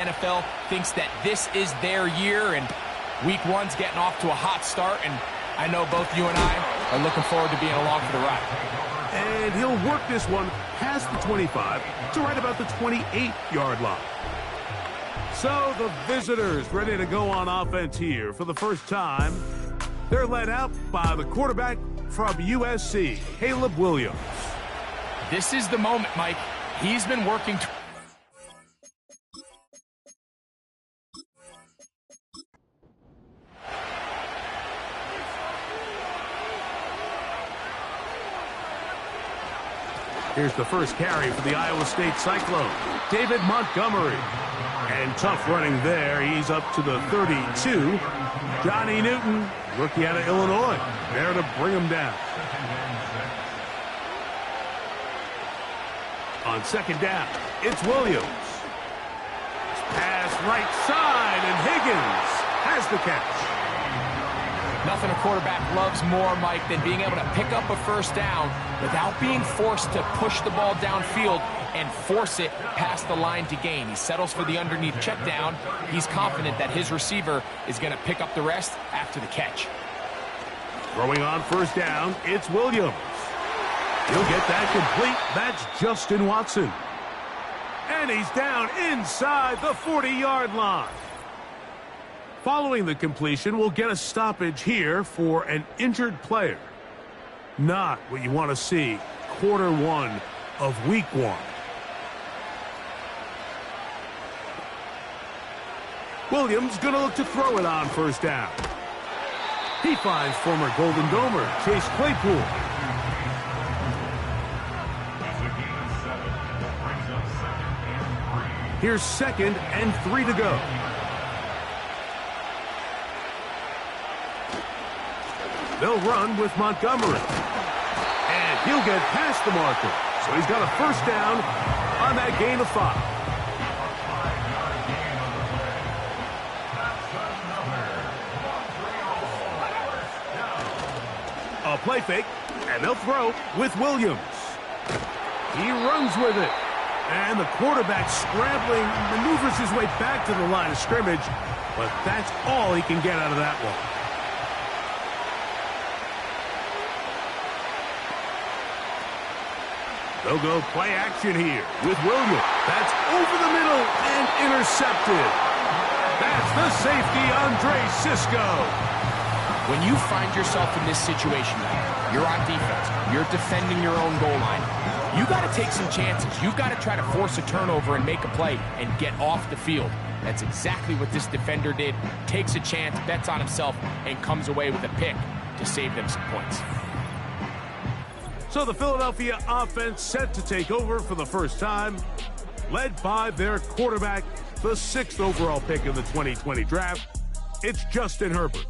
NFL thinks that this is their year, and week one's getting off to a hot start, and I know both you and I are looking forward to being along for the ride. And he'll work this one past the 25 to right about the 28-yard line. So the visitors ready to go on offense here for the first time. They're led out by the quarterback from USC, Caleb Williams. This is the moment, Mike. He's been working. Here's the first carry for the Iowa State Cyclone, David Montgomery. And tough running there. He's up to the 32. Johnny Newton, rookie out of Illinois, there to bring him down. On second down, it's Williams. Pass right side, and Higgins has the catch. Nothing a quarterback loves more, Mike, than being able to pick up a first down without being forced to push the ball downfield and force it past the line to gain. He settles for the underneath check down. He's confident that his receiver is going to pick up the rest after the catch. Throwing on first down, it's Williams. He'll get that complete. That's Justin Watson. And he's down inside the 40-yard line. Following the completion, we'll get a stoppage here for an injured player. Not what you want to see quarter one of week one. Williams going to look to throw it on first down. He finds former Golden Domer Chase Claypool. Here's 2nd and 3 to go. They'll run with Montgomery. And he'll get past the marker. So he's got a first down on that gain of 5. A play fake, and they'll throw with Williams. He runs with it. And the quarterback scrambling, maneuvers his way back to the line of scrimmage. But that's all he can get out of that one. They'll go play action here with Williams. That's over the middle and intercepted. That's the safety, Andre Cisco. When you find yourself in this situation, you're on defense, you're defending your own goal line, you got to take some chances. You've got to try to force a turnover and make a play and get off the field. That's exactly what this defender did. Takes a chance, bets on himself, and comes away with a pick to save them some points. So the Philadelphia offense set to take over for the first time, led by their quarterback, the 6th overall pick in the 2020 draft. It's Justin Herbert.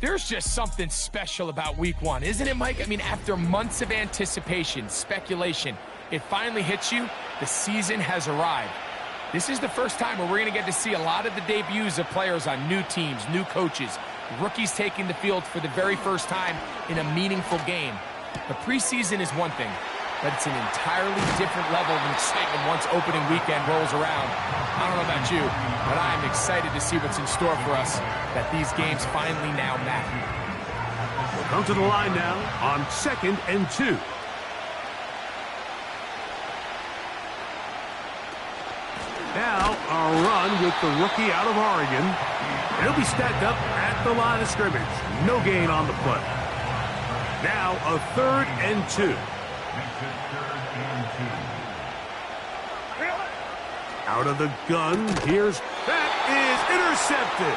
There's just something special about week one, isn't it, Mike? I mean, after months of anticipation, speculation, it finally hits you. The season has arrived. This is the first time where we're going to get to see a lot of the debuts of players on new teams, new coaches, rookies taking the field for the very first time in a meaningful game. The preseason is one thing, but it's an entirely different level of excitement once opening weekend rolls around. I don't know about you, but I'm excited to see what's in store for us, that these games finally now matter. We'll come to the line now on 2nd and 2. Now a run with the rookie out of Oregon. He'll be stacked up at the line of scrimmage. No gain on the play. Now a 3rd and 2. Out of the gun, that is intercepted.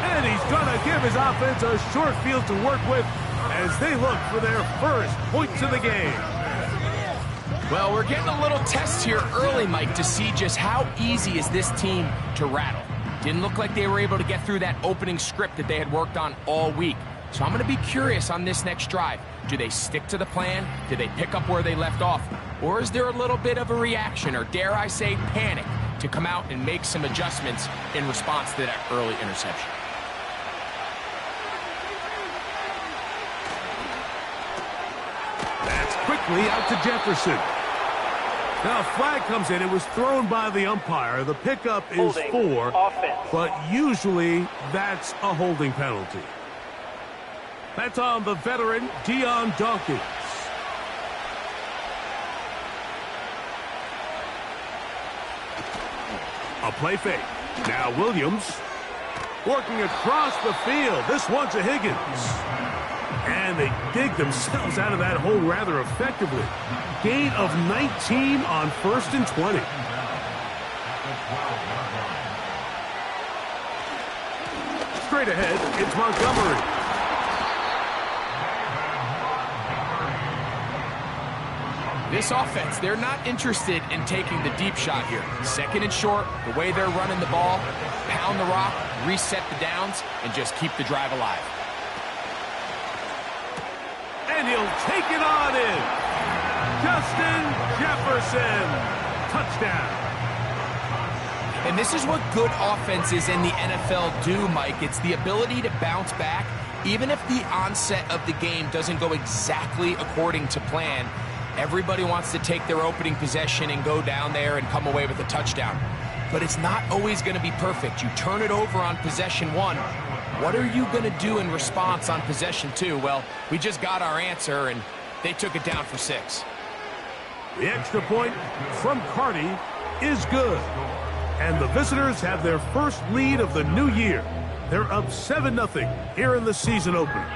And he's going to give his offense a short field to work with as they look for their first points of the game. Well, we're getting a little test here early, Mike, to see just how easy is this team to rattle. Didn't look like they were able to get through that opening script that they had worked on all week. So I'm going to be curious on this next drive. Do they stick to the plan? Do they pick up where they left off? Or is there a little bit of a reaction, or dare I say panic, to come out and make some adjustments in response to that early interception? That's quickly out to Jefferson. Now a flag comes in. It was thrown by the umpire. The pickup is Holding. 4, Offense. but usually that's a holding penalty. That's on the veteran Dion Dawkins. A play fake. Now Williams working across the field. This one's to Higgins. And they dig themselves out of that hole rather effectively. Gain of 19 on 1st and 20. Straight ahead, it's Montgomery. This offense, they're not interested in taking the deep shot here. 2nd and short, the way they're running the ball, pound the rock, reset the downs, and just keep the drive alive. And he'll take it on in. Justin Jefferson. Touchdown. And this is what good offenses in the NFL do, Mike. It's the ability to bounce back, even if the onset of the game doesn't go exactly according to plan. Everybody wants to take their opening possession and go down there and come away with a touchdown. But it's not always going to be perfect. You turn it over on possession 1. What are you going to do in response on possession 2? Well, we just got our answer, and they took it down for 6. The extra point from Carty is good. And the visitors have their first lead of the new year. They're up 7-0 here in the season opener.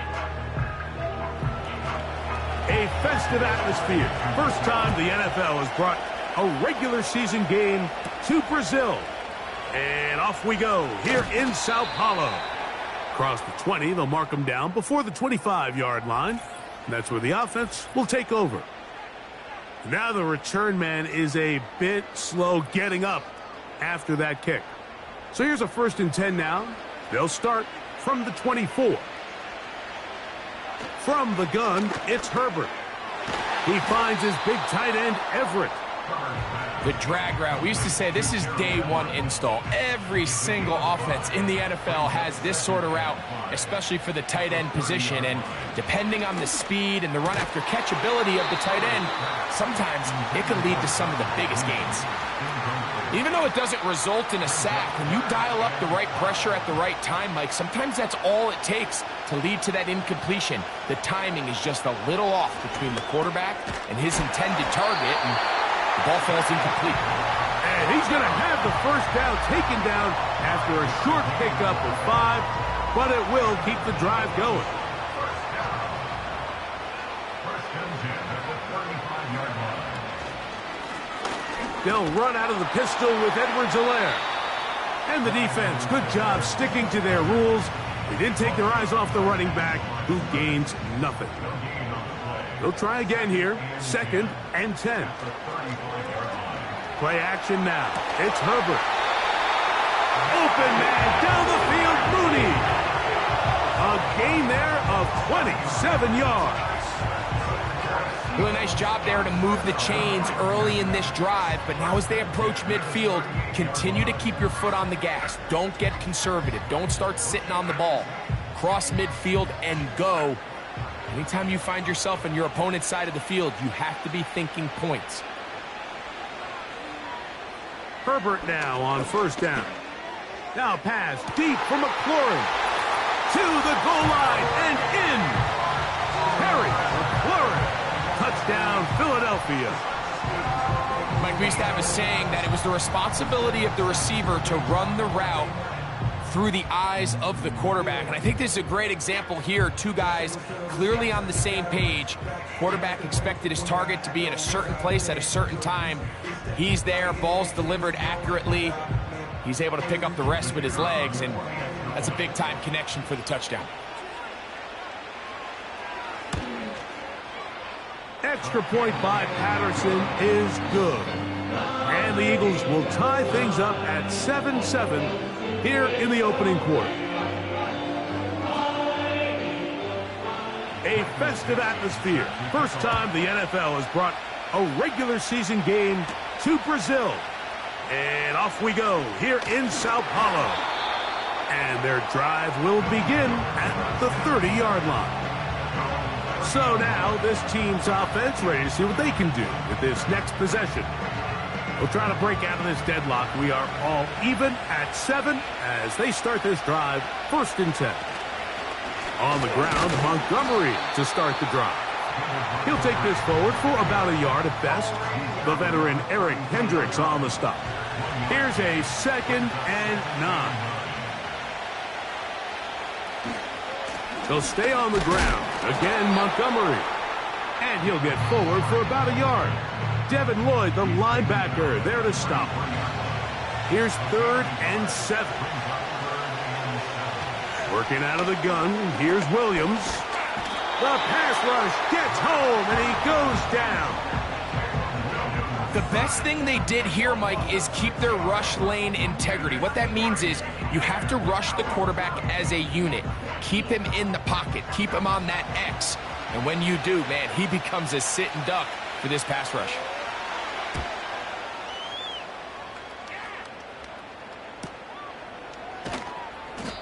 A festive atmosphere. First time the NFL has brought a regular season game to Brazil. And off we go here in Sao Paulo. Across the 20, they'll mark them down before the 25-yard line. And that's where the offense will take over. Now the return man is a bit slow getting up after that kick. So here's a 1st and 10 now. They'll start from the 24. From the gun, it's Herbert. He finds his big tight end, Everett. The drag route. We used to say this is day 1 install. Every single offense in the NFL has this sort of route, especially for the tight end position. And depending on the speed and the run after catch ability of the tight end, sometimes it can lead to some of the biggest gains. Even though it doesn't result in a sack, when you dial up the right pressure at the right time, Mike, sometimes that's all it takes to lead to that incompletion. The timing is just a little off between the quarterback and his intended target, and the ball falls incomplete. And he's going to have the first down taken down after a short pickup of 5, but it will keep the drive going. They'll run out of the pistol with Edwards-Helaire. And the defense, good job sticking to their rules. They didn't take their eyes off the running back, who gains nothing. They'll try again here, 2nd and 10. Play action now. It's Herbert. Open man down the field, Mooney. A gain there of 27 yards. Really nice job there to move the chains early in this drive, but now as they approach midfield, continue to keep your foot on the gas. Don't get conservative. Don't start sitting on the ball. Cross midfield and go. Anytime you find yourself on your opponent's side of the field, you have to be thinking points. Herbert now on 1st down. Now pass deep from McLaurin. To the goal line and in. Harry McLaurin. Touchdown, Philadelphia. Mike, we used to have a saying that it was the responsibility of the receiver to run the route through the eyes of the quarterback. And I think this is a great example here. 2 guys clearly on the same page. Quarterback expected his target to be in a certain place at a certain time. He's there, ball's delivered accurately. He's able to pick up the rest with his legs, and that's a big-time connection for the touchdown. Extra point by Patterson is good. And the Eagles will tie things up at 7-7 here in the opening quarter. A festive atmosphere. First time the NFL has brought a regular season game to Brazil. And off we go here in Sao Paulo. And their drive will begin at the 30-yard line. So now this team's offense ready to see what they can do with this next possession. We'll try to break out of this deadlock. We are all even at 7 as they start this drive, 1st and 10. On the ground, Montgomery to start the drive. He'll take this forward for about a yard at best. The veteran Eric Hendricks on the stop. Here's a 2nd and 9. They'll stay on the ground. Again, Montgomery. And he'll get forward for about a yard. Devin Lloyd, the linebacker, there to stop him. Here's 3rd and 7. Working out of the gun, here's Williams. The pass rush gets home, and he goes down. The best thing they did here, Mike, is keep their rush lane integrity. What that means is you have to rush the quarterback as a unit. Keep him in the pocket. Keep him on that X. And when you do, man, he becomes a sitting duck for this pass rush.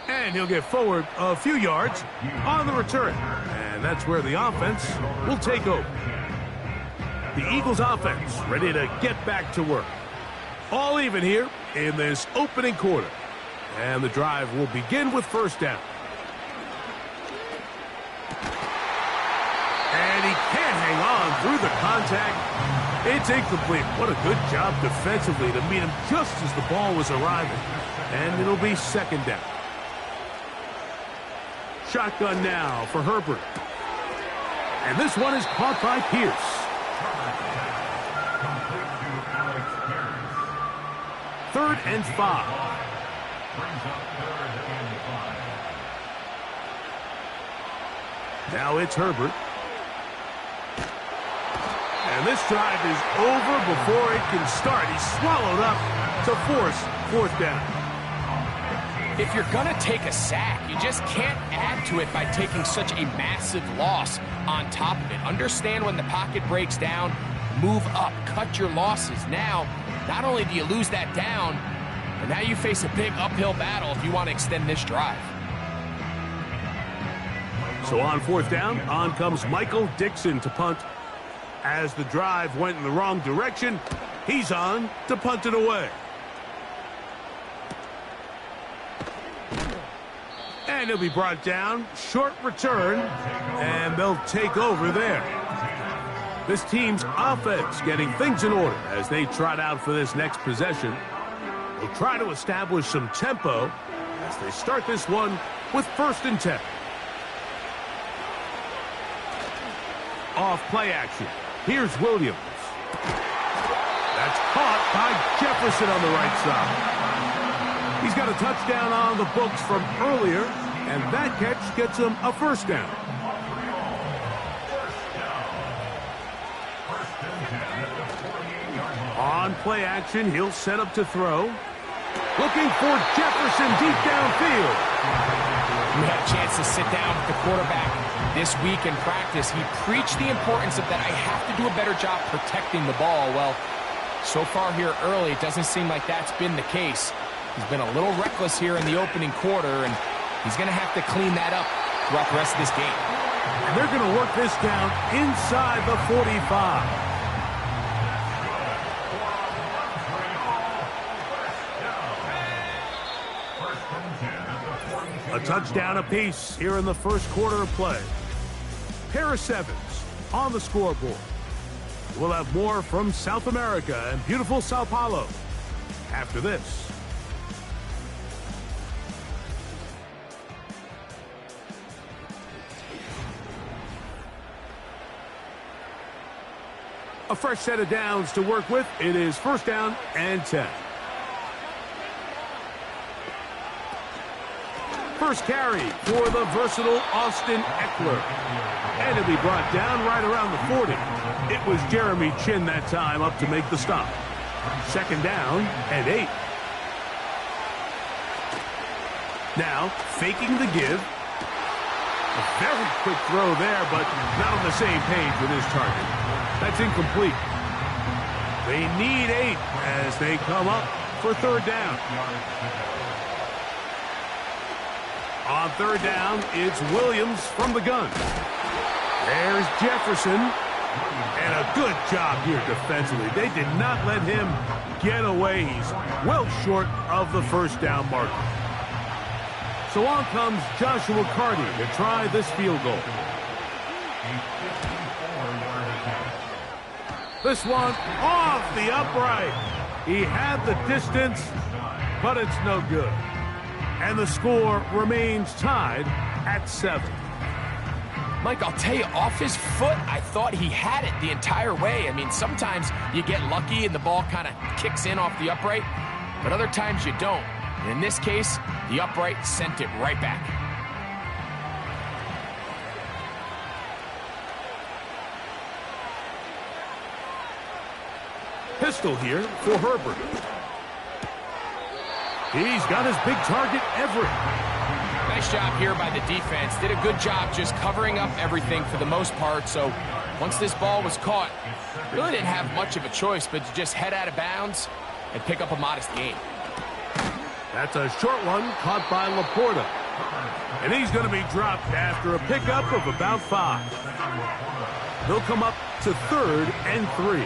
And he'll get forward a few yards on the return. And that's where the offense will take over. The Eagles offense ready to get back to work. All even here in this opening quarter. And the drive will begin with 1st down. And he can't hang on through the contact. It's incomplete. What a good job defensively to meet him just as the ball was arriving. And it'll be 2nd down. Shotgun now for Herbert. And this one is caught by Pierce. 3rd and 5. Now it's Herbert. And this drive is over before it can start. He's swallowed up to force 4th down. If you're going to take a sack, you just can't add to it by taking such a massive loss on top of it. Understand when the pocket breaks down, move up, cut your losses. Now, not only do you lose that down, but now you face a big uphill battle if you want to extend this drive. So on 4th down, on comes Michael Dixon to punt. As the drive went in the wrong direction, he's on to punt it away. And he'll be brought down. Short return. And they'll take over there. This team's offense getting things in order as they trot out for this next possession. They'll try to establish some tempo as they start this one with 1st and 10. Off play action. Here's Williams. That's caught by Jefferson on the right side. He's got a touchdown on the books from earlier, and that catch gets him a 1st down. On play action, he'll set up to throw. Looking for Jefferson deep downfield. We had a chance to sit down with the quarterback this week in practice. He preached the importance of that I have to do a better job protecting the ball. Well, so far here early, it doesn't seem like that's been the case. He's been a little reckless here in the opening quarter, and he's going to have to clean that up throughout the rest of this game. And they're going to work this down inside the 45. A touchdown apiece here in the 1st quarter of play. Paris Evans on the scoreboard. We'll have more from South America and beautiful Sao Paulo after this. A fresh set of downs to work with. It is 1st down and 10. First carry for the versatile Austin Eckler. And it'll be brought down right around the 40. It was Jeremy Chin that time up to make the stop. 2nd down and 8. Now, faking the give. A very quick throw there, but not on the same page with his target. That's incomplete. They need 8 as they come up for 3rd down. On 3rd down, it's Williams from the gun. There's Jefferson. And a good job here defensively. They did not let him get away. He's well short of the first down marker. So on comes Joshua Carty to try this field goal. This one off the upright. He had the distance, but it's no good. And the score remains tied at 7. Mike, I'll tell you, off his foot, I thought he had it the entire way. I mean, sometimes you get lucky and the ball kind of kicks in off the upright, but other times you don't. And in this case, the upright sent it right back. Pistol here for Herbert. He's got his big target, Everett. Nice job here by the defense. Did a good job just covering up everything for the most part. So once this ball was caught, really didn't have much of a choice but to just head out of bounds and pick up a modest gain. That's a short one caught by Laporta. And he's going to be dropped after a pickup of about 5. They'll come up to 3rd and 3.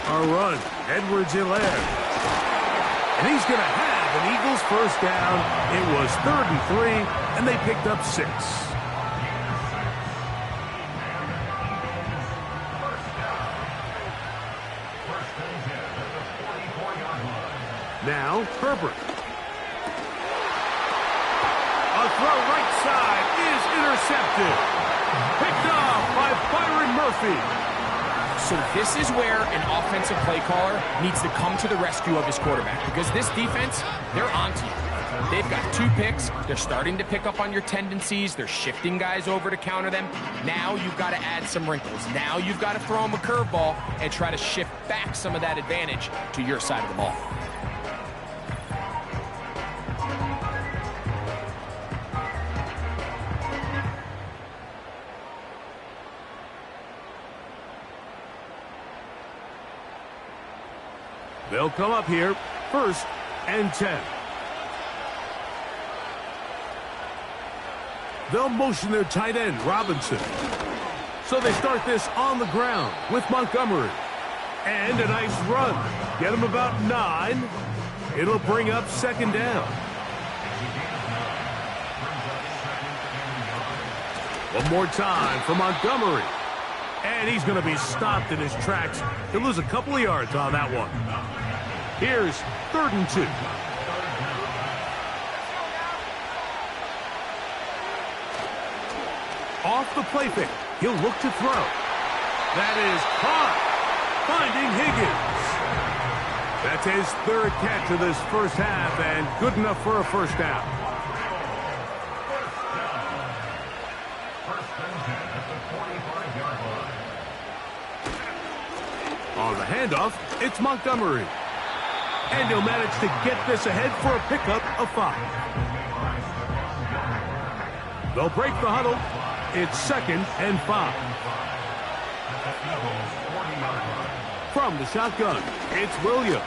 A run, Edwards-Helaire. And he's going to have an Eagles first down. It was 3rd and 3, and they picked up 6. Now, Herbert. A throw right side is intercepted. Picked off by Byron Murphy. So this is where an offensive play caller needs to come to the rescue of his quarterback, because this defense, they're onto you. They've got 2 picks. They're starting to pick up on your tendencies. They're shifting guys over to counter them. Now you've got to add some wrinkles. Now you've got to throw them a curveball and try to shift back some of that advantage to your side of the ball. They'll come up here, 1st and 10. They'll motion their tight end, Robinson. So they start this on the ground with Montgomery. And a nice run. Get him about 9. It'll bring up 2nd down. One more time for Montgomery. And he's going to be stopped in his tracks. He'll lose a couple of yards on that one. Here's 3rd and 2. Off the play fake. He'll look to throw. That is caught. Finding Higgins. That's his 3rd catch of this first half, and good enough for a first down. On the handoff, it's Montgomery. And he'll manage to get this ahead for a pickup of 5. They'll break the huddle. It's 2nd and 5. From the shotgun, it's Williams.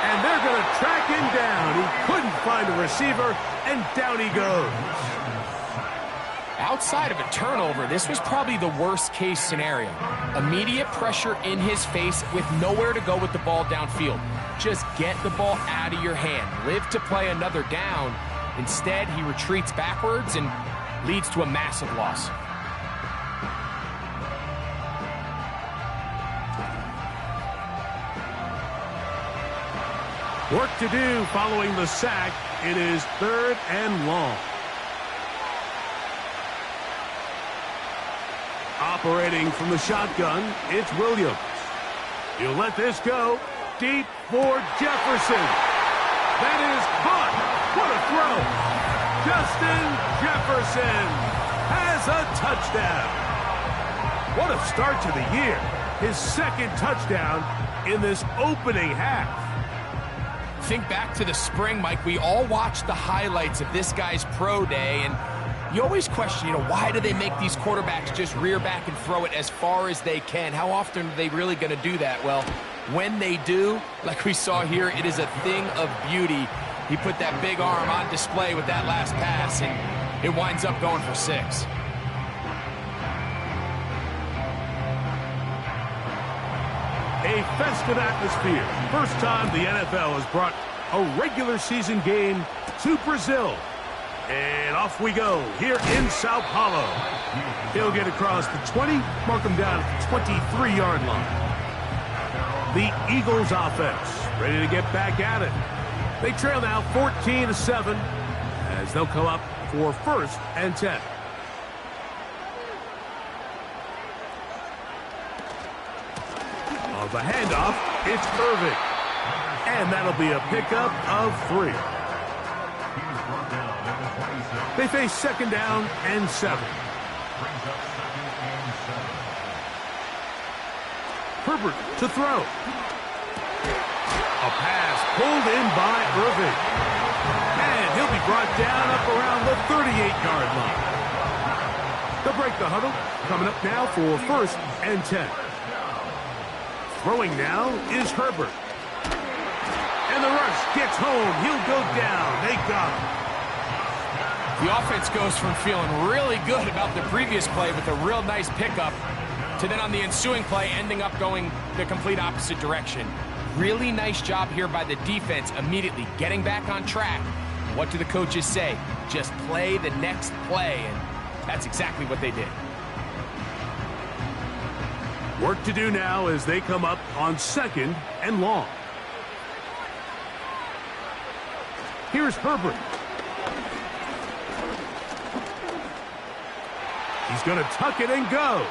And they're going to track him down. He couldn't find a receiver, and down he goes. Outside of a turnover, this was probably the worst-case scenario. Immediate pressure in his face with nowhere to go with the ball downfield. Just get the ball out of your hand. Live to play another down. Instead, he retreats backwards and leads to a massive loss. Work to do following the sack. It is 3rd and long. Operating from the shotgun, it's Williams. He'll let this go. Deep for Jefferson. That is caught. What a throw. Justin Jefferson has a touchdown. What a start to the year. His 2nd touchdown in this opening half. Think back to the spring, Mike. We all watched the highlights of this guy's pro day, and you always question, why do they make these quarterbacks just rear back and throw it as far as they can? How often are they really going to do that? Well, when they do, like we saw here, it is a thing of beauty. He put that big arm on display with that last pass, and it winds up going for 6. A festive atmosphere. First time the NFL has brought a regular season game to Brazil. And off we go here in Sao Paulo. He'll get across the 20, mark him down at the 23-yard line. The Eagles offense ready to get back at it. They trail now 14-7 as they'll come up for 1st and 10. The handoff, it's Irving. And that'll be a pickup of 3. They face 2nd down and 7. Herbert to throw. A pass pulled in by Irving. And he'll be brought down up around the 38-yard line. They'll break the huddle. Coming up now for 1st and 10. Throwing now is Herbert. And the rush gets home. He'll go down. They got him. The offense goes from feeling really good about the previous play with a real nice pickup to then on the ensuing play ending up going the complete opposite direction. Really nice job here by the defense immediately getting back on track. What do the coaches say? Just play the next play, and that's exactly what they did. Work to do now as they come up on 2nd and long. Here's Herbert. He's going to tuck it and go.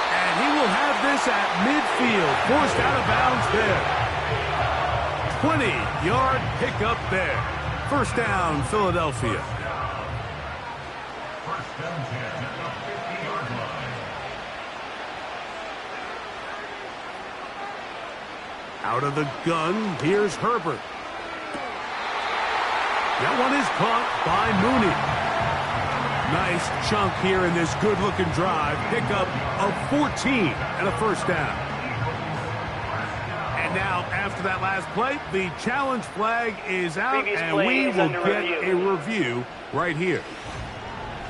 And he will have this at midfield, forced out of bounds there. 20-yard pickup there. 1st down, Philadelphia. Out of the gun, here's Herbert. That one is caught by Mooney. Nice chunk here in this good-looking drive. Pickup of 14 and a 1st down. And now, after that last play, the challenge flag is out, and we will get a review right here.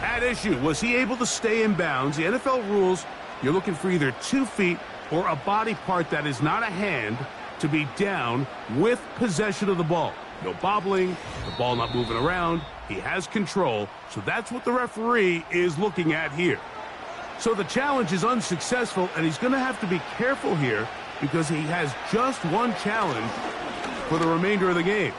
At issue, was he able to stay in bounds? The NFL rules, you're looking for either 2 feet or a body part that is not a hand to be down with possession of the ball. No bobbling, the ball not moving around. He has control, so that's what the referee is looking at here. So the challenge is unsuccessful, and he's going to have to be careful here because he has just one challenge for the remainder of the game.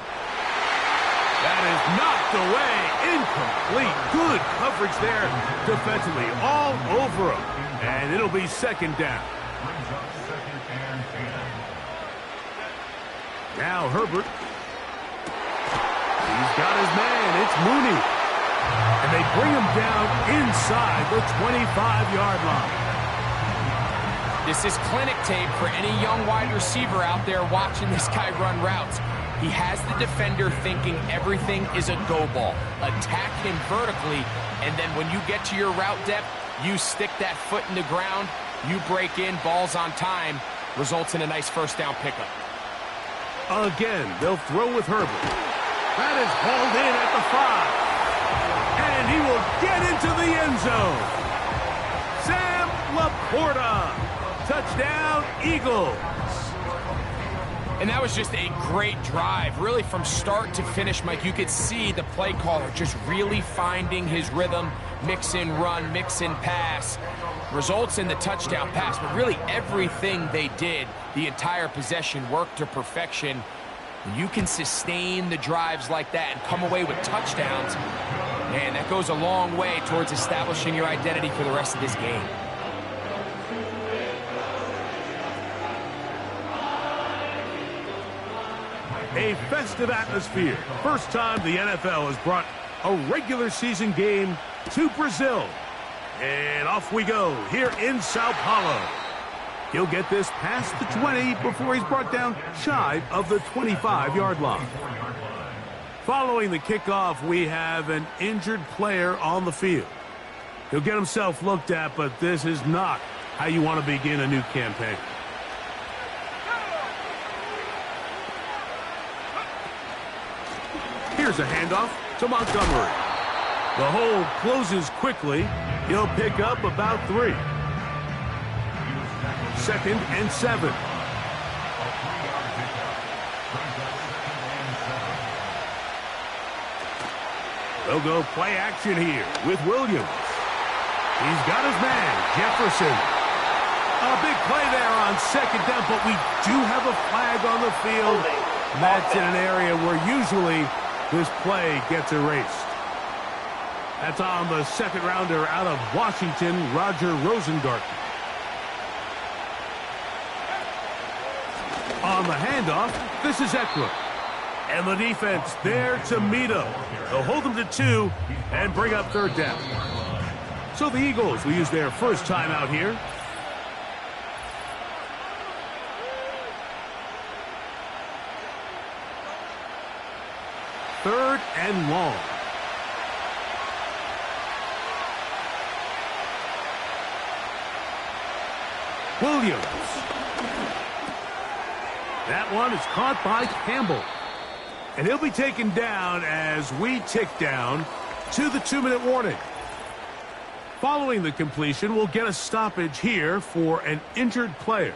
That is knocked away, incomplete. Good coverage there defensively, all over him. And it'll be 2nd down. Now Herbert. He's got his man. It's Mooney. And they bring him down inside the 25-yard line. This is clinic tape for any young wide receiver out there watching this guy run routes. He has the defender thinking everything is a go ball. Attack him vertically, and then when you get to your route depth, you stick that foot in the ground, you break in, balls on time, results in a nice 1st down pickup. Again, they'll throw with Herbert. That is hauled in at the 5. And he will get into the end zone. Sam Laporta. Touchdown, Eagles. And that was just a great drive. Really from start to finish, Mike, you could see the play caller just really finding his rhythm. Mix in run, mix in pass. Results in the touchdown pass, but really everything they did, the entire possession worked to perfection. When you can sustain the drives like that and come away with touchdowns, man, that goes a long way towards establishing your identity for the rest of this game. A festive atmosphere. First time the NFL has brought a regular season game to Brazil. And off we go here in Sao Paulo. He'll get this past the 20 before he's brought down shy of the 25-yard line. Following the kickoff, we have an injured player on the field. He'll get himself looked at, but this is not how you want to begin a new campaign. Here's a handoff to Montgomery. The hole closes quickly. He'll pick up about 3. 2nd and 7. They'll go play action here with Williams. He's got his man, Jefferson. A big play there on 2nd down, but we do have a flag on the field. That's in an area where usually this play gets erased. That's on the 2nd rounder out of Washington, Roger Rosengarten. On the handoff, this is Eckler. And the defense there to meet him. They'll hold him to 2 and bring up 3rd down. So the Eagles will use their first timeout here. Third and long. Williams. That one is caught by Campbell. And he'll be taken down as we tick down to the 2-minute warning. Following the completion, we'll get a stoppage here for an injured player.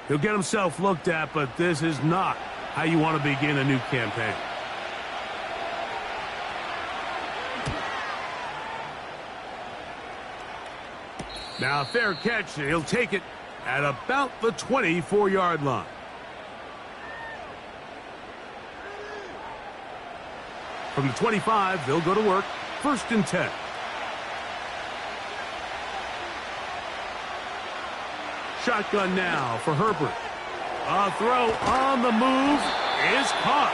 He'll get himself looked at, but this is not how you want to begin a new campaign. Now a fair catch. He'll take it at about the 24-yard line. From the 25, they'll go to work. 1st and 10. Shotgun now for Herbert. A throw on the move is caught.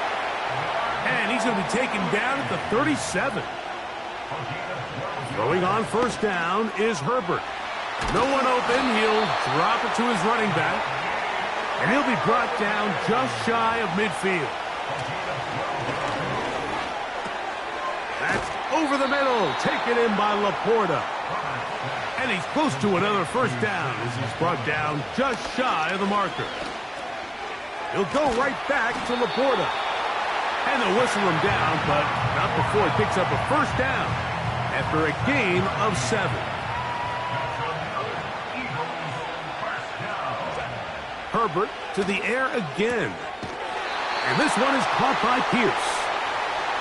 And he's going to be taken down at the 37. Throwing on 1st down is Herbert. No one open. He'll drop it to his running back. And he'll be brought down just shy of midfield. That's over the middle. Taken in by Laporta. And he's close to another 1st down as he's brought down just shy of the marker. He'll go right back to Laporta. And they'll whistle him down, but not before he picks up a 1st down after a gain of 7. Herbert to the air again. And this one is caught by Pierce.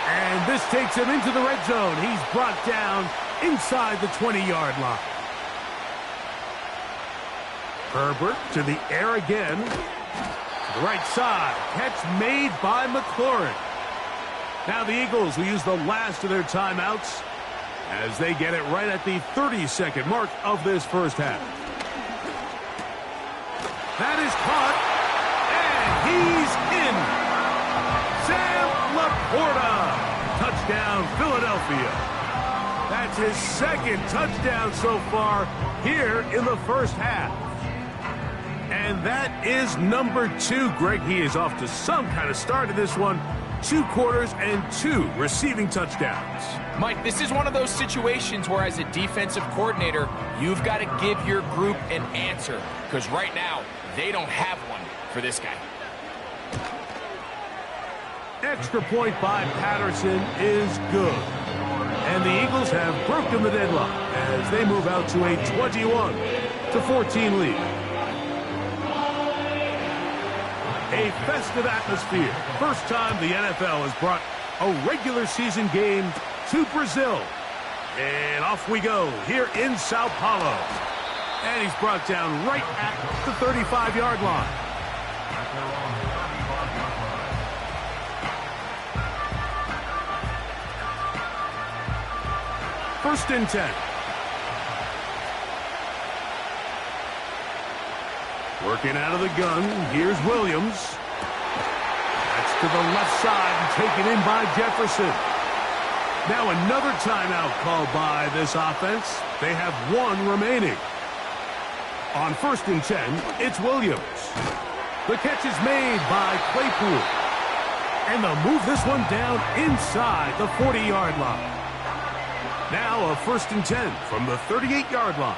And this takes him into the red zone. He's brought down inside the 20-yard line. Herbert to the air again. To the right side. Catch made by McLaurin. Now the Eagles will use the last of their timeouts as they get it right at the 30-second mark of this first half. That is caught, and he's in. Sam Laporta. Touchdown, Philadelphia. That's his 2nd touchdown so far here in the first half. And that is number 2. Greg, he is off to some kind of start in this one. 2 quarters and 2 receiving touchdowns. Mike, this is one of those situations where as a defensive coordinator, you've got to give your group an answer. Because right now, they don't have one for this guy. Extra point by Patterson is good. And the Eagles have broken the deadlock as they move out to a 21-14 lead. A festive atmosphere. First time the NFL has brought a regular season game to Brazil. And off we go here in Sao Paulo. And he's brought down right at the 35-yard line. First and 10. Working out of the gun, here's Williams. That's to the left side and taken in by Jefferson. Now another timeout called by this offense. They have 1 remaining. On 1st and 10, it's Williams. The catch is made by Claypool. And they'll move this one down inside the 40-yard line. Now a 1st and 10 from the 38-yard line.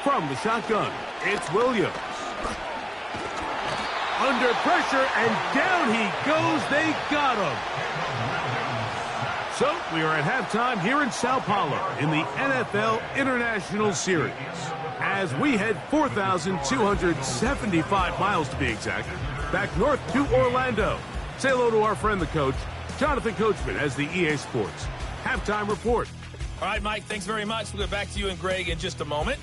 From the shotgun, it's Williams. under pressure, and down he goes. They got him. So we are at halftime here in Sao Paulo in the NFL International Series. As we head 4,275 miles to be exact, back north to Orlando. Say hello to our friend, the coach, Jonathan Coachman, as the EA Sports halftime report. All right, Mike, thanks very much. We'll get back to you and Greg in just a moment.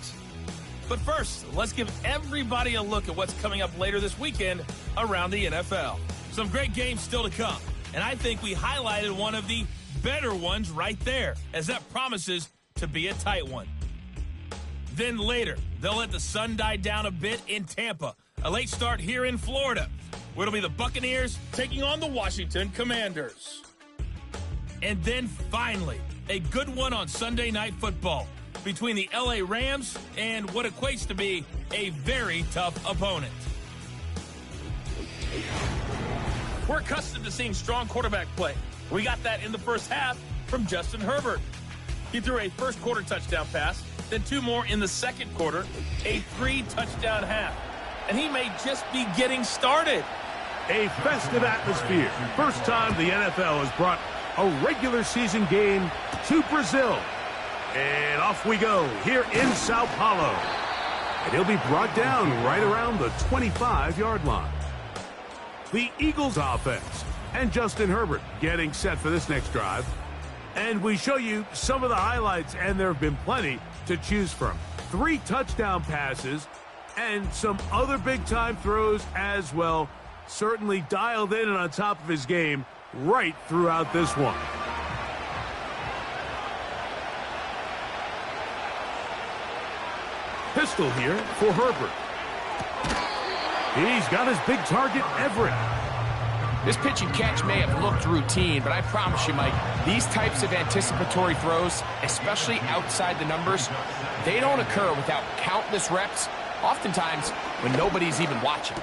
But first, let's give everybody a look at what's coming up later this weekend around the NFL. Some great games still to come, and I think we highlighted one of the better ones right there, as that promises to be a tight one. Then later, they'll let the sun die down a bit in Tampa. A late start here in Florida, where it'll be the Buccaneers taking on the Washington Commanders. And then finally, a good one on Sunday Night Football between the LA Rams and what equates to be a very tough opponent. We're accustomed to seeing strong quarterback play. We got that in the first half from Justin Herbert. He threw a first-quarter touchdown pass, then 2 more in the second quarter, a 3-touchdown half. And he may just be getting started. A festive atmosphere. First time the NFL has brought a regular season game to Brazil. And off we go here in Sao Paulo. And he'll be brought down right around the 25-yard line. The Eagles offense and Justin Herbert getting set for this next drive. And we show you some of the highlights, and there have been plenty to choose from. 3 touchdown passes and some other big-time throws as well. Certainly dialed in and on top of his game right throughout this one. Pistol here for Herbert. He's got his big target, Everett. This pitch and catch may have looked routine, but I promise you, Mike, these types of anticipatory throws, especially outside the numbers, they don't occur without countless reps, oftentimes when nobody's even watching.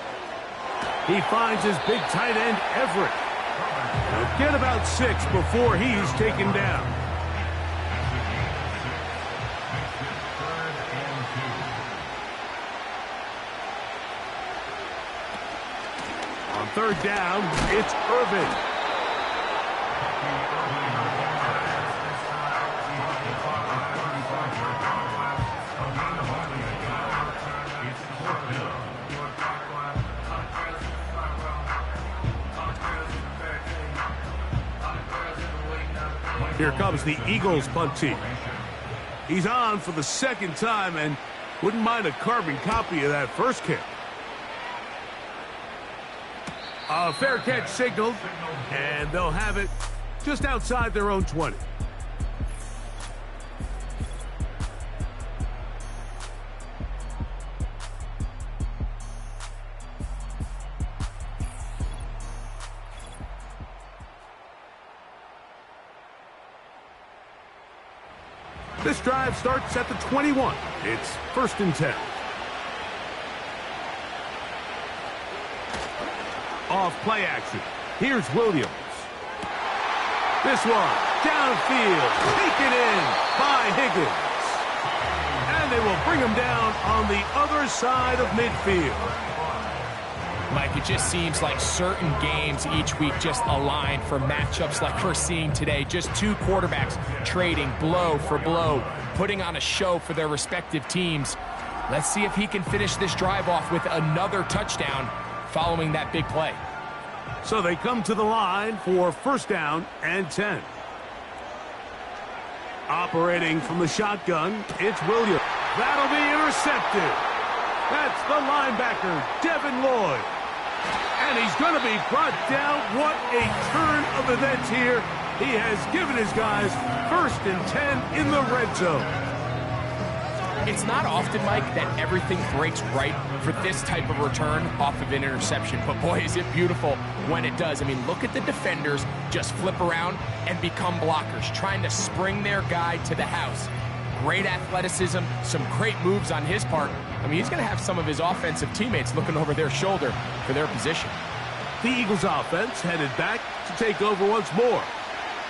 He finds his big tight end, Everett. He'll get about 6 before he's taken down. On third down, it's Irvin. Here comes the Eagles punt team. He's on for the second time and wouldn't mind a carbon copy of that first kick. A fair catch signaled, and they'll have it just outside their own 20. This drive starts at the 21. It's 1st and 10. Off play action. Here's Williams. This one downfield, taken in by Higgins. And they will bring him down on the other side of midfield. Mike, it just seems like certain games each week just align for matchups like we're seeing today. Just 2 quarterbacks trading blow for blow, putting on a show for their respective teams. Let's see if he can finish this drive off with another touchdown following that big play. So they come to the line for 1st down and 10. Operating from the shotgun, it's Williams. That'll be intercepted. That's the linebacker, Devin Lloyd. And he's going to be brought down. What a turn of events here. He has given his guys 1st and 10 in the red zone. It's not often, Mike, that everything breaks right for this type of return off of an interception. But boy, is it beautiful when it does. I mean, look at the defenders just flip around and become blockers, trying to spring their guy to the house. Great athleticism, some great moves on his part. I mean, he's going to have some of his offensive teammates looking over their shoulder for their position. The Eagles offense headed back to take over once more.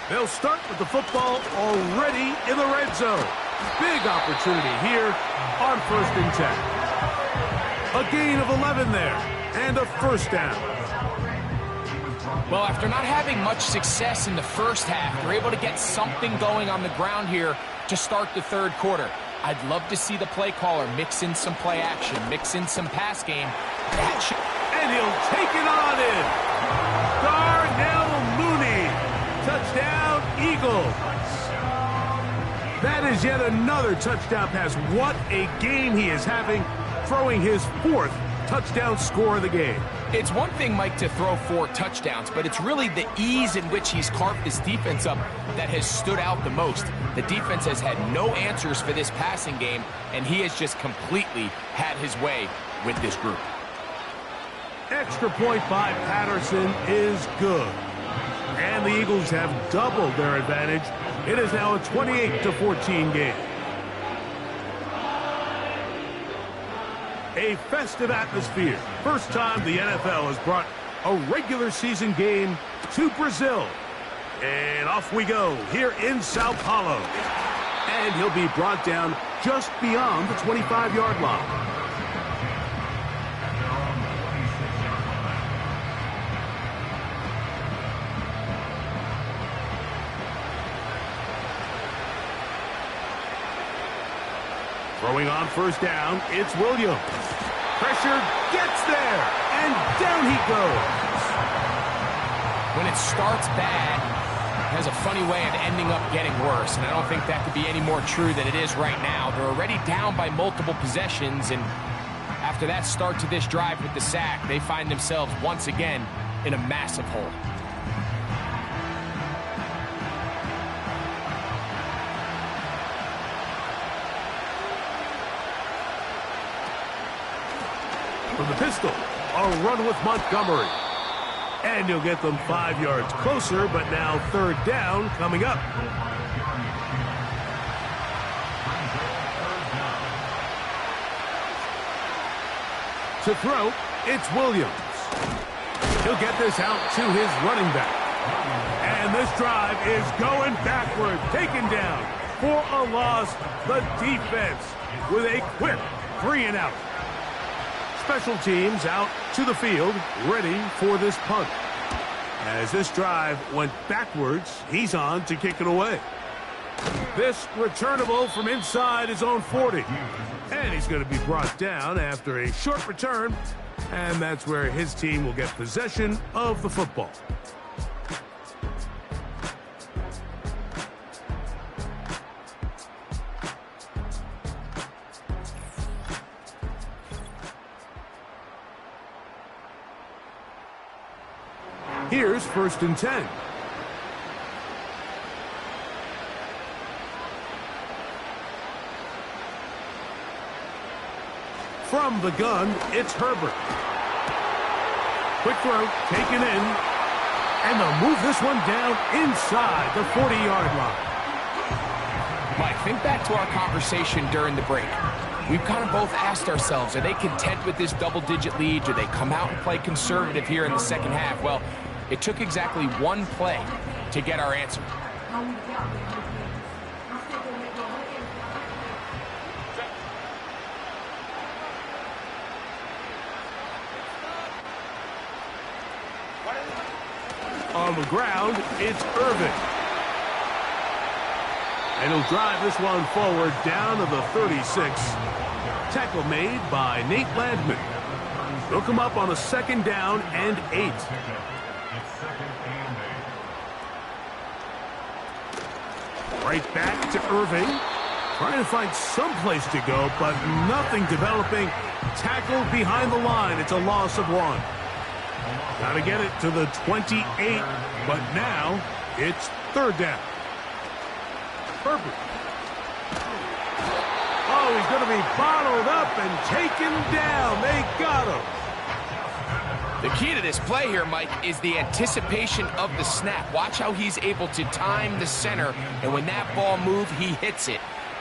They'll start with the football already in the red zone. Big opportunity here on 1st and 10. A gain of 11 there. and a first down. Well, after not having much success in the first half, they're able to get something going on the ground here to start the third quarter. I'd love to see the play caller mix in some play action, mix in some pass game. And he'll take it on in. Darnell Mooney. Touchdown, Eagles. That is yet another touchdown pass. What a game he is having, throwing his fourth touchdown score of the game. It's one thing, Mike, to throw 4 touchdowns, but it's really the ease in which he's carved this defense up that has stood out the most. The defense has had no answers for this passing game, and he has just completely had his way with this group. Extra point by Patterson is good. And the Eagles have doubled their advantage. It is now a 28-14 game. A festive atmosphere. First time the NFL has brought a regular season game to Brazil. And off we go here in Sao Paulo. And he'll be brought down just beyond the 25-yard line. Throwing on first down, it's Williams. Pressure gets there, and down he goes. When it starts bad, it has a funny way of ending up getting worse, and I don't think that could be any more true than it is right now. They're already down by multiple possessions, and after that start to this drive with the sack, they find themselves once again in a massive hole. From the pistol, a run with Montgomery. And he'll get them 5 yards closer, but now third down coming up. To throw, it's Williams. He'll get this out to his running back. And this drive is going backward, taken down for a loss. The defense with a quick 3-and-out. Special teams out to the field, ready for this punt. As this drive went backwards, he's on to kick it away. This returnable from inside his own 40. And he's going to be brought down after a short return. And that's where his team will get possession of the football. Here's 1st and 10. From the gun, it's Herbert. Quick throw, taken in. And they'll move this one down inside the 40-yard line. Mike, think back to our conversation during the break. We've kind of both asked ourselves, are they content with this double-digit lead? Do they come out and play conservative here in the second half? Well, it took exactly one play to get our answer. On the ground, it's Irvin. And he'll drive this one forward down to the 36. Tackle made by Nate Landman. They'll come up on a 2nd down and 8. Right back to Irving. Trying to find some place to go, but nothing developing. Tackled behind the line. It's a loss of 1. Got to get it to the 28, but now it's 3rd down. Herbert. Oh, he's going to be bottled up and taken down. They got him. The key to this play here, Mike, is the anticipation of the snap. Watch how he's able to time the center, and when that ball moves, he hits it.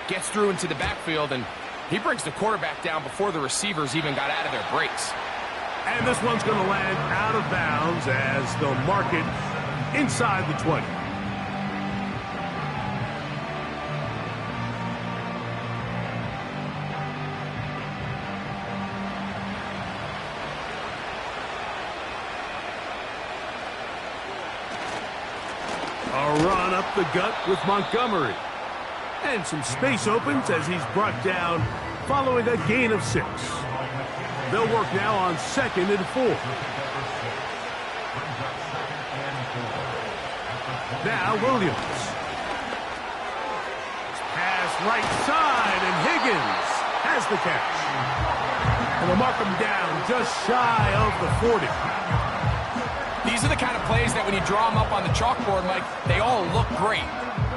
Gets through into the backfield, and he brings the quarterback down before the receivers even got out of their breaks. And this one's going to land out of bounds as they'll mark it inside the 20. A run up the gut with Montgomery. And some space opens as he's brought down following a gain of 6. They'll work now on 2nd and 4. Now Williams. Pass right side, and Higgins has the catch. And they'll mark him down just shy of the 40. These are the kind of plays that when you draw them up on the chalkboard, Mike, they all look great.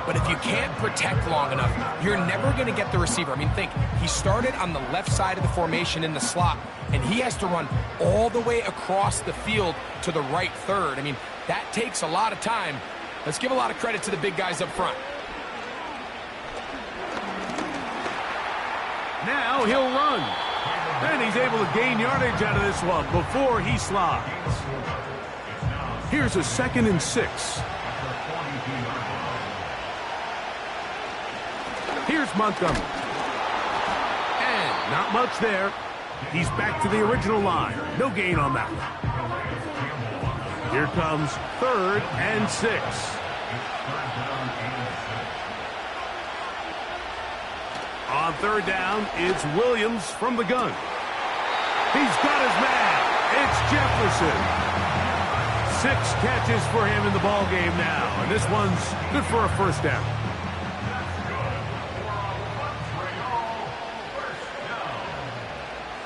But if you can't protect long enough, you're never going to get the receiver. I mean, think, he started on the left side of the formation in the slot, and he has to run all the way across the field to the right third. I mean, that takes a lot of time. Let's give a lot of credit to the big guys up front. Now he'll run. And he's able to gain yardage out of this one before he slides. Here's a 2nd and 6. Here's Montgomery. And not much there. He's back to the original line. No gain on that. Here comes 3rd and 6. On 3rd down, it's Williams from the gun. He's got his man. It's Jefferson. 6 catches for him in the ball game now, and this one's good for a 1st down.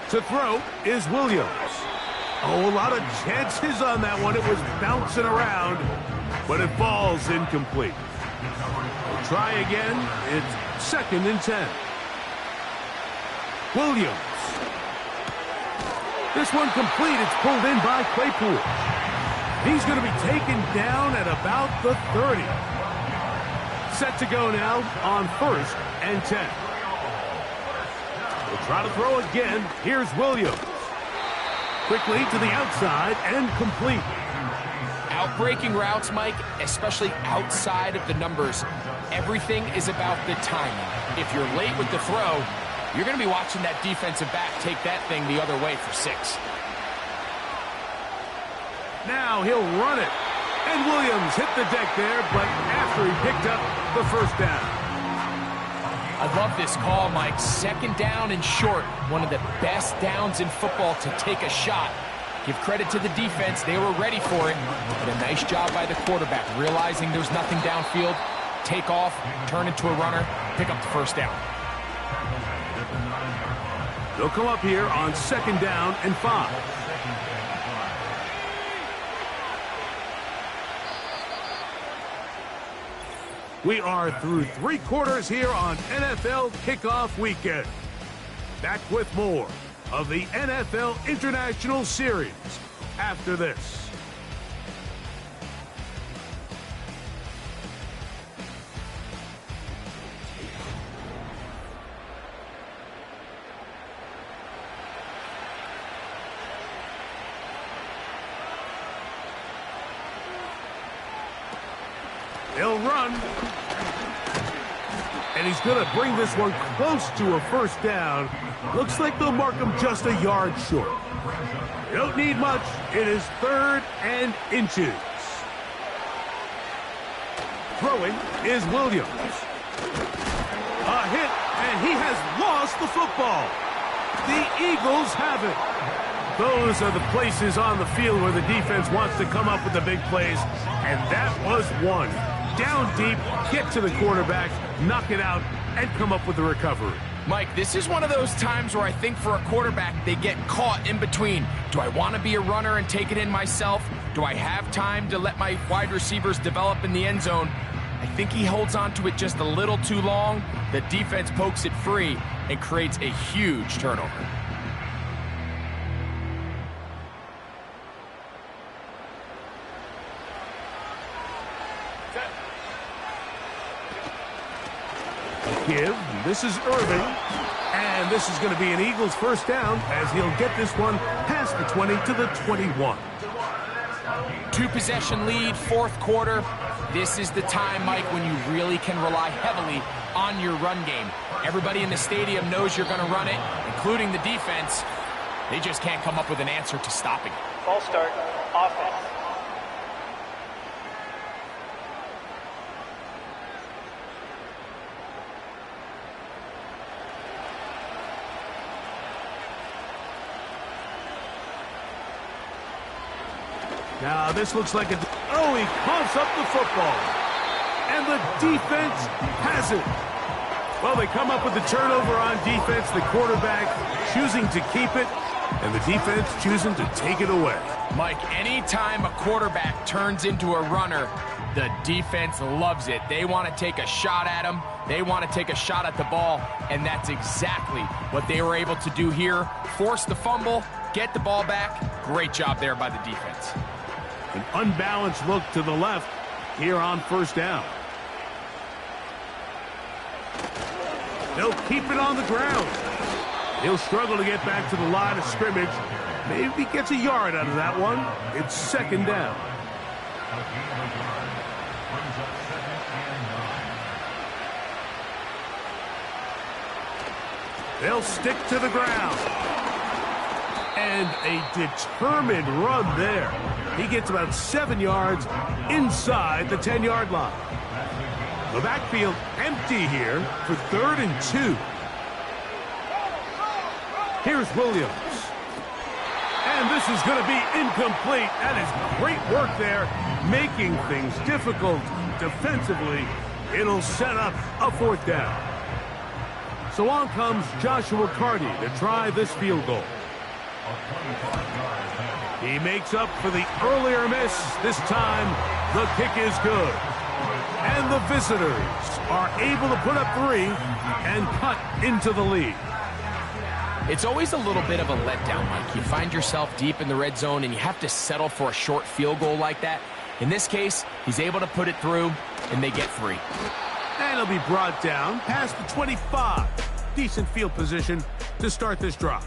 To throw is Williams. Oh, a lot of chances on that one. It was bouncing around, but it falls incomplete. We'll try again. It's 2nd and 10. Williams. This one complete. It's pulled in by Claypool. He's going to be taken down at about the 30. Set to go now on 1st and 10. We'll try to throw again. Here's Williams. Quickly to the outside and complete. Outbreaking routes, Mike, especially outside of the numbers, everything is about the timing. If you're late with the throw, you're going to be watching that defensive back take that thing the other way for 6. Now he'll run it. And Williams hit the deck there, but after he picked up the 1st down. I love this call, Mike. 2nd down and short. One of the best downs in football to take a shot. Give credit to the defense. They were ready for it. But a nice job by the quarterback, realizing there's nothing downfield. Take off, turn into a runner, pick up the 1st down. They'll come up here on 2nd down and 5. We are through 3 quarters here on NFL Kickoff Weekend. Back with more of the NFL International Series after this. He'll run. And he's going to bring this one close to a 1st down. Looks like they'll mark him just a yard short. You don't need much. It is 3rd and inches. Throwing is Williams. A hit, and he has lost the football. The Eagles have it. Those are the places on the field where the defense wants to come up with the big plays, and that was one. Down deep, get to the quarterback, knock it out, and come up with the recovery. Mike, this is one of those times where I think for a quarterback, they get caught in between. Do I want to be a runner and take it in myself? Do I have time to let my wide receivers develop in the end zone? I think he holds on to it just a little too long. The defense pokes it free and creates a huge turnover. Give. This is Irving. And this is going to be an Eagles 1st down as he'll get this one past the 20 to the 21. 2-possession lead, 4th quarter. This is the time, Mike, when you really can rely heavily on your run game. Everybody in the stadium knows you're going to run it, including the defense. They just can't come up with an answer to stopping it. False start, offense. Now this looks like a... Oh, he coughs up the football. And the defense has it. Well, they come up with the turnover on defense. The quarterback choosing to keep it, and the defense choosing to take it away. Mike, anytime a quarterback turns into a runner, the defense loves it. They want to take a shot at him. They want to take a shot at the ball, and that's exactly what they were able to do here. Force the fumble, get the ball back. Great job there by the defense. An unbalanced look to the left here on first down. They'll keep it on the ground. He'll struggle to get back to the line of scrimmage. Maybe gets a yard out of that one. It's second down. They'll stick to the ground. And a determined run there. He gets about 7 yards inside the 10-yard line. The backfield empty here for 3rd and 2. Here's Williams. And this is going to be incomplete. That is great work there, making things difficult defensively. It'll set up a 4th down. So on comes Joshua Carty to try this field goal. He makes up for the earlier miss. This time, the kick is good. And the visitors are able to put up 3 and cut into the lead. It's always a little bit of a letdown, Mike. You find yourself deep in the red zone, and you have to settle for a short field goal like that. In this case, he's able to put it through, and they get 3. And he'll be brought down past the 25. Decent field position to start this drive.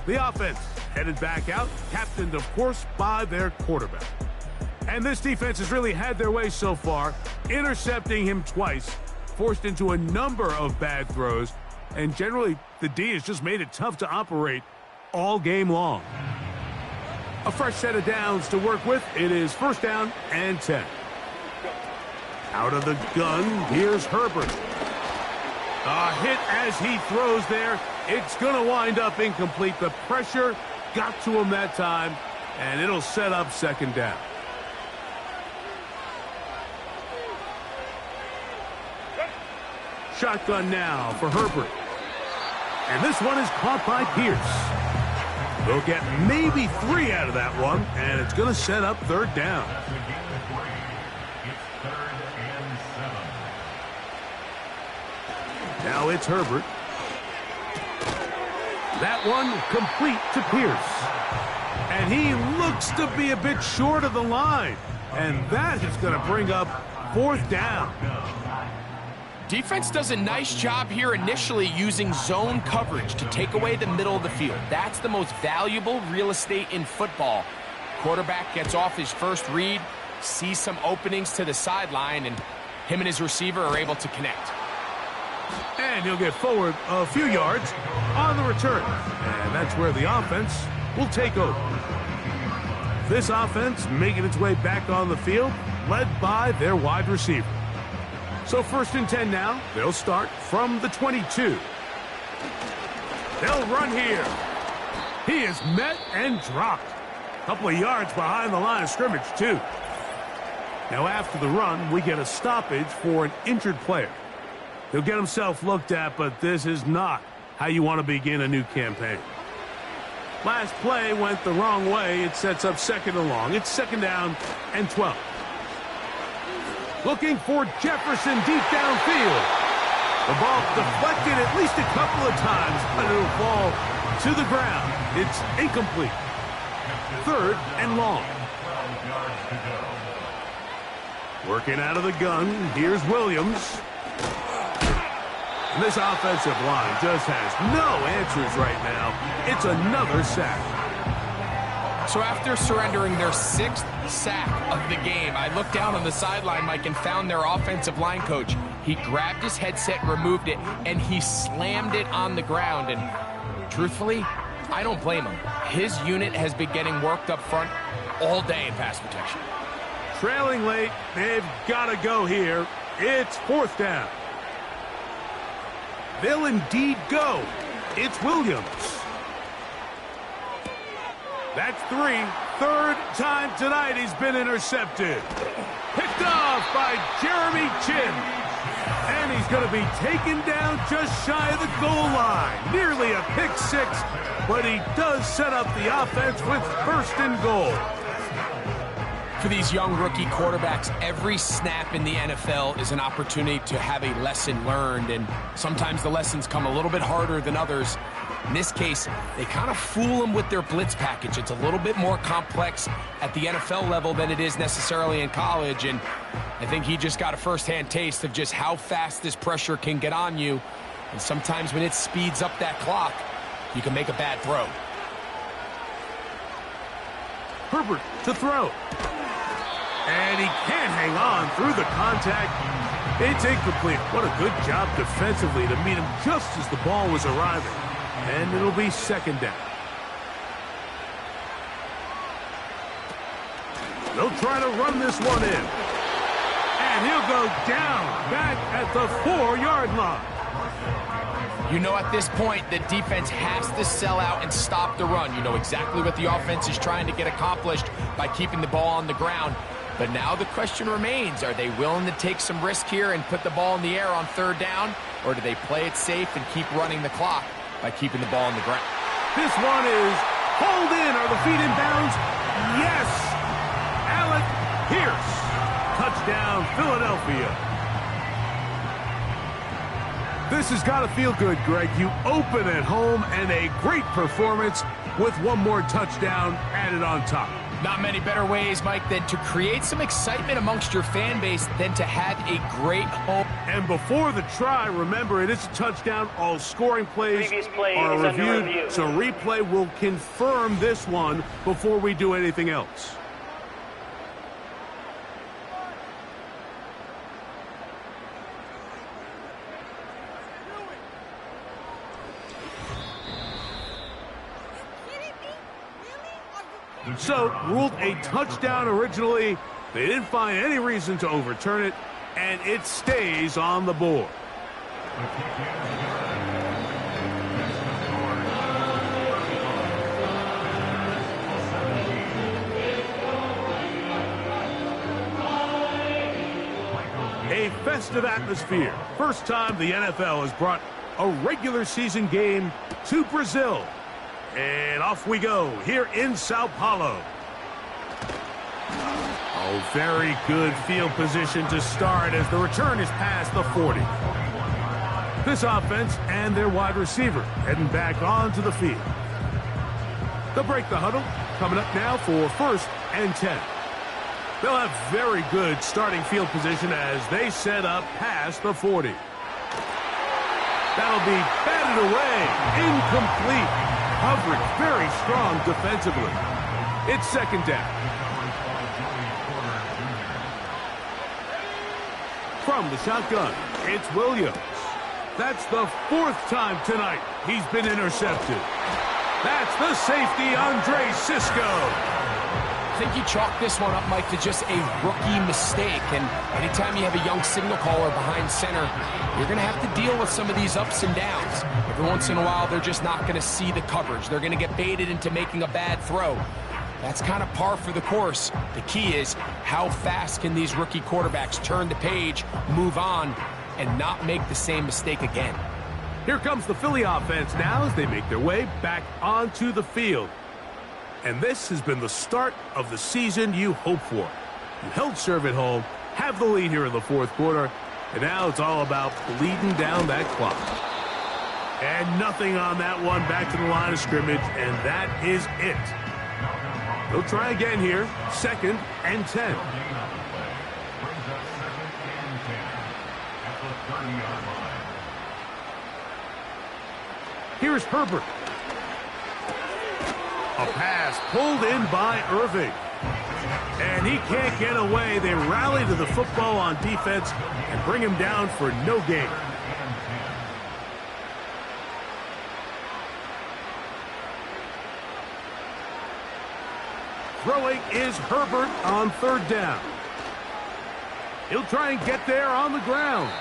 The offense headed back out, captained, of course, by their quarterback. And this defense has really had their way so far, intercepting him twice, forced into a number of bad throws, and generally the D has just made it tough to operate all game long. A fresh set of downs to work with. It is 1st down and 10. Out of the gun, here's Herbert. A hit as he throws there. It's going to wind up incomplete. The pressure got to him that time, and it'll set up 2nd down. Shotgun now for Herbert. And this one is caught by Pierce. They'll get maybe 3 out of that one, and it's going to set up 3rd down. Now it's Herbert. That one complete to Pierce. And he looks to be a bit short of the line. And that is going to bring up 4th down. Defense does a nice job here initially using zone coverage to take away the middle of the field. That's the most valuable real estate in football. Quarterback gets off his first read, sees some openings to the sideline, and him and his receiver are able to connect. And he'll get forward a few yards on the return. And that's where the offense will take over. This offense making its way back on the field, led by their wide receiver. So 1st and 10 now. They'll start from the 22. They'll run here. He is met and dropped. A couple of yards behind the line of scrimmage, too. Now after the run, we get a stoppage for an injured player. He'll get himself looked at, but this is not how you want to begin a new campaign. Last play went the wrong way. It sets up 2nd and long. It's 2nd down and 12. Looking for Jefferson deep downfield. The ball deflected at least a couple of times, but it'll fall to the ground. It's incomplete. 3rd and long. Working out of the gun, here's Williams. And this offensive line just has no answers right now. It's another sack. So after surrendering their 6th sack of the game, I looked down on the sideline, Mike, and found their offensive line coach. He grabbed his headset, removed it, and he slammed it on the ground. And truthfully, I don't blame him. His unit has been getting worked up front all day in pass protection. Trailing late, they've got to go here. It's 4th down. They'll indeed go. It's Williams. That's 3. third time tonight he's been intercepted. Picked off by Jeremy Chinn. And he's going to be taken down just shy of the goal line. Nearly a pick six, but he does set up the offense with first and goal. For these young rookie quarterbacks, every snap in the NFL is an opportunity to have a lesson learned, and sometimes the lessons come a little bit harder than others. In this case, they kind of fool them with their blitz package. It's a little bit more complex at the NFL level than it is necessarily in college, and I think he just got a first-hand taste of just how fast this pressure can get on you, and sometimes when it speeds up that clock, you can make a bad throw. Herbert to throw. And he can't hang on through the contact. It's incomplete. What a good job defensively to meet him just as the ball was arriving. And it'll be second down. They'll try to run this one in. And he'll go down back at the 4-yard line. You know at this point the defense has to sell out and stop the run. You know exactly what the offense is trying to get accomplished by keeping the ball on the ground. But now the question remains, are they willing to take some risk here and put the ball in the air on third down? Or do they play it safe and keep running the clock by keeping the ball on the ground? This one is hauled in. Are the feet in bounds? Yes! Alec Pierce. Touchdown, Philadelphia. This has got to feel good, Greg. You open at home and a great performance with one more touchdown added on top. Not many better ways, Mike, than to create some excitement amongst your fan base than to have a great home. And before the try, remember, it is a touchdown. All scoring plays are reviewed, so replay will confirm this one before we do anything else. So, ruled a touchdown originally. They didn't find any reason to overturn it, and it stays on the board. A festive atmosphere. First time the NFL has brought a regular season game to Brazil. And off we go here in Sao Paulo. Oh, very good field position to start as the return is past the 40. This offense and their wide receiver heading back onto the field. They'll break the huddle. Coming up now for first and 10. They'll have very good starting field position as they set up past the 40. That'll be batted away. Incomplete. Coverage very strong defensively. It's second down. From the shotgun, it's Williams. That's the fourth time tonight he's been intercepted. That's the safety, Andre Cisco. I think you chalk this one up, Mike, to just a rookie mistake. And anytime you have a young signal caller behind center, you're going to have to deal with some of these ups and downs. Every once in a while, they're just not going to see the coverage. They're going to get baited into making a bad throw. That's kind of par for the course. The key is how fast can these rookie quarterbacks turn the page, move on, and not make the same mistake again. Here comes the Philly offense now as they make their way back onto the field. And this has been the start of the season you hope for. You held serve at home, have the lead here in the fourth quarter, and now it's all about bleeding down that clock. And nothing on that one, back to the line of scrimmage, and that is it. They'll try again here, second and 10. Here's Herbert. A pass pulled in by Irving. And he can't get away. They rally to the football on defense and bring him down for no gain. Throwing is Herbert on third down. He'll try and get there on the ground.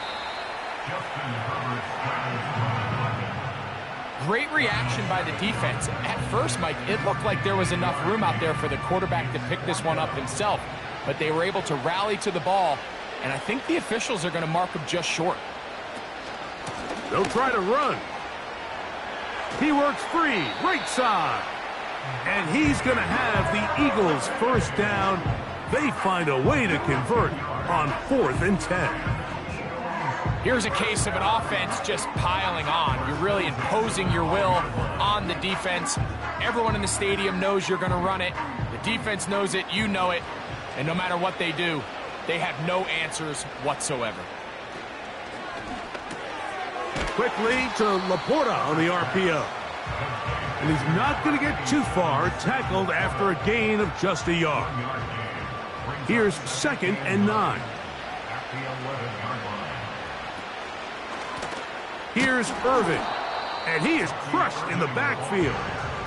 Great reaction by the defense. At first, Mike, it looked like there was enough room out there for the quarterback to pick this one up himself, but they were able to rally to the ball, and I think the officials are going to mark him just short. They'll try to run. He works free, right side. And he's going to have the Eagles first down. They find a way to convert on 4th and 10. Here's a case of an offense just piling on. You're really imposing your will on the defense. Everyone in the stadium knows you're going to run it. The defense knows it, you know it. And no matter what they do, they have no answers whatsoever. Quickly to Laporta on the RPO. And he's not going to get too far, tackled after a gain of just a yard. Here's 2nd and 9. Here's Irvin, and he is crushed in the backfield.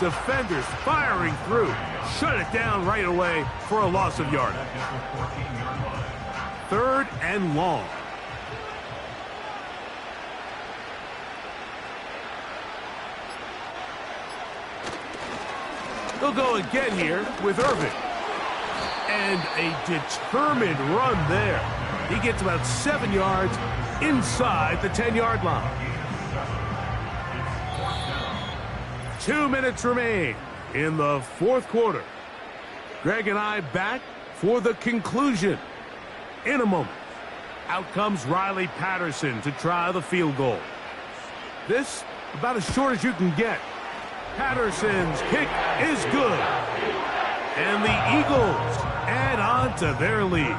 Defenders firing through. Shut it down right away for a loss of yardage. 3rd and long. They'll go again here with Irvin. And a determined run there. He gets about 7 yards inside the 10-yard line. 2 minutes remain in the 4th quarter. Greg and I back for the conclusion in a moment. Out comes Riley Patterson to try the field goal. This about as short as you can get. Patterson's kick is good. And the Eagles add on to their lead.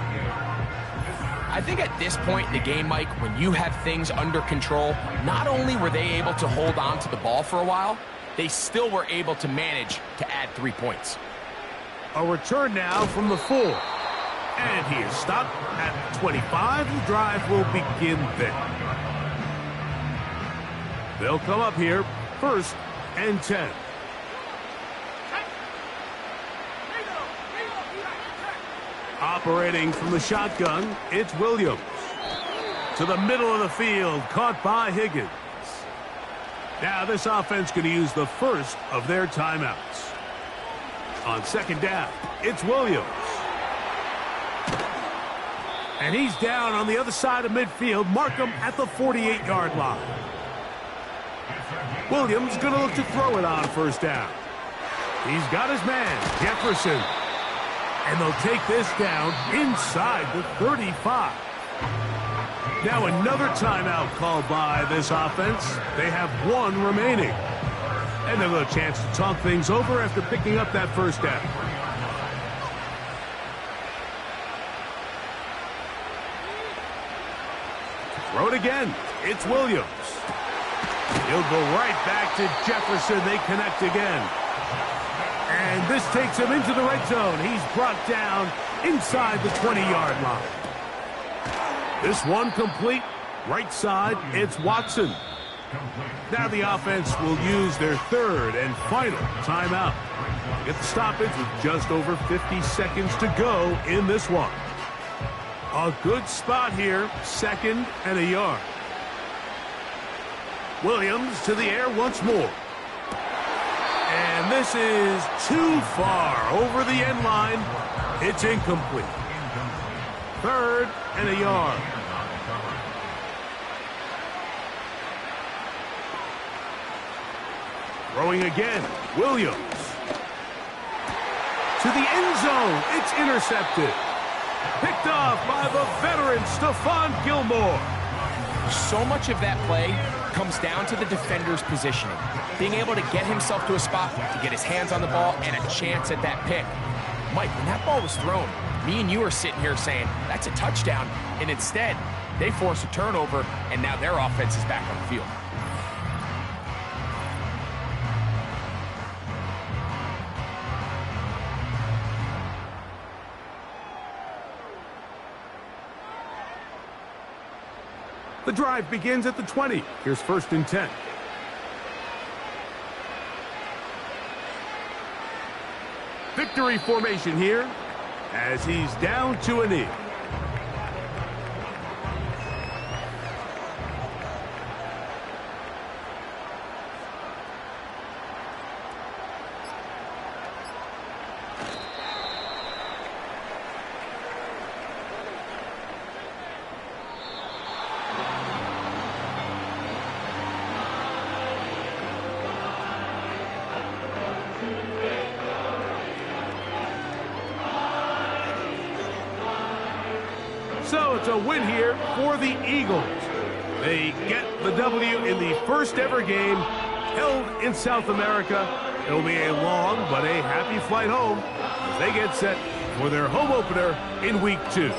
I think at this point in the game, Mike, when you have things under control, not only were they able to hold on to the ball for a while, they still were able to manage to add 3 points. A return now from the 4. And he is stopped at 25. The drive will begin there. They'll come up here, 1st and 10. Operating from the shotgun, it's Williams. To the middle of the field, caught by Higgins. Now this offense going to use the first of their timeouts. On 2nd down, it's Williams. And he's down on the other side of midfield. Mark him at the 48-yard line. Williams going to look to throw it on 1st down. He's got his man, Jefferson. And they'll take this down inside the 35. Now another timeout called by this offense. They have 1 remaining. And they'll have a chance to talk things over after picking up that 1st down. Throw it again. It's Williams. He'll go right back to Jefferson. They connect again. And this takes him into the red zone. He's brought down inside the 20-yard line. This one complete. Right side, it's Watson. Now the offense will use their 3rd and final timeout. Get the stoppage with just over 50 seconds to go in this one. A good spot here, 2nd and a yard. Williams to the air once more. And this is too far over the end line. It's incomplete. 3rd and a yard. Throwing again, Williams. To the end zone, it's intercepted. Picked off by the veteran Stephon Gilmore. So much of that play comes down to the defender's positioning. Being able to get himself to a spot to get his hands on the ball and a chance at that pick. Mike, when that ball was thrown, me and you are sitting here saying, that's a touchdown. And instead, they force a turnover, and now their offense is back on the field. The drive begins at the 20. Here's 1st and 10. Victory formation here as he's down to a knee. So it's a win here for the Eagles. They get the W in the first ever game held in South America. It'll be a long but a happy flight home as they get set for their home opener in Week 2.